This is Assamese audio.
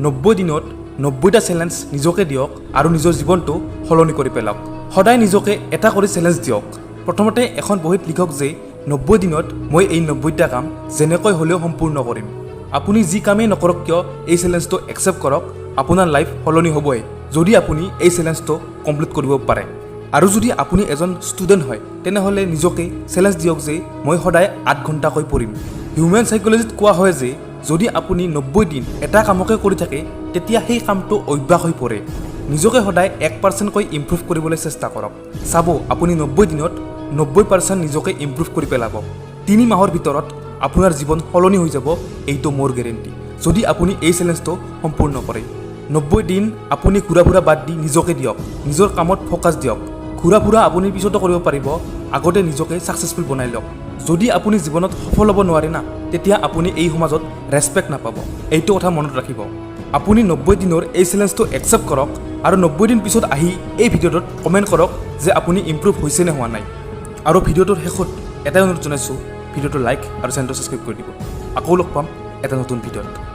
90 দিনত 90টা চ্যালেঞ্জ নিজকে দিয়ক আৰু নিজৰ জীৱনটো সলনি কৰি পেলাওক সদায় নিজকে এটা কৰি চ্যালেঞ্জ দিয়ক প্ৰথমতে এখন বহিত লিখক যে 90 দিনত মই এই 90টা কাম যেনেকৈ হলেও সম্পূৰ্ণ কৰিম আপুনি যি কামেই নকৰক কিয় এই চ্যালেঞ্জটো একচেপ্ট কৰক আপোনাৰ লাইফ সলনি হ'বই যদি আপুনি এই চ্যালেঞ্জটো কমপ্লিট কৰিব পাৰে আৰু যদি আপুনি এজন ষ্টুডেণ্ট হয় তেনেহলে নিজকে চ্যালেঞ্জ দিয়ক যে মই সদায় 8 ঘণ্টাকৈ পঢ়িম হিউম্যান সাইকোলজিত কোৱা হয় যে যদি আপুনি 90 দিন এটা কামকে কৰি থাকে তেতিয়া সেই কামটো অভ্যাস হৈ পৰে নিজকে সদায় 1% কৈ ইমপ্ৰুভ কৰিবলৈ চেষ্টা কৰক চাব আপুনি 90 দিনত 90% নিজকে ইমপ্ৰুভ কৰি পেলাব 3 মাহৰ ভিতৰত আপোনাৰ জীৱন সলনি হৈ যাব এইটো মোৰ গ্যাৰান্টি যদি আপুনি এই চ্যালেঞ্জটো সম্পূৰ্ণ কৰে 90 দিন আপুনি ঘুৰা বাদ দি নিজকে দিয়ক নিজৰ কামত ফোকাস দিয়ক ঘুৰা আপুনি পিছতো কৰিব পাৰিব আগতে নিজকে সাকসেসফুল বনাই লওক যদি আপুনি জীৱনত সফল হ'ব নোৱাৰে না তেতিয়া আপুনি এই সমাজত ৰেসপেক্ট নাপাব এইটো কথা মনত ৰাখিব আপুনি 90 দিনৰ এই চ্যালেঞ্জটো একচেপ্ট কৰক আৰু 90 দিন পিছত আহি এই ভিডিঅ'টোত কমেন্ট কৰক যে আপুনি ইমপ্ৰুভ হৈছে নে হোৱা নাই আৰু ভিডিঅ'টোৰ শেষত এটা অনুৰোধ জনাইছো ভিডিঅ'টো লাইক আৰু চেনেলটো সাবস্ক্ৰাইব কৰি দিব আকৌ লগ পাম এটা নতুন ভিডিঅ'ত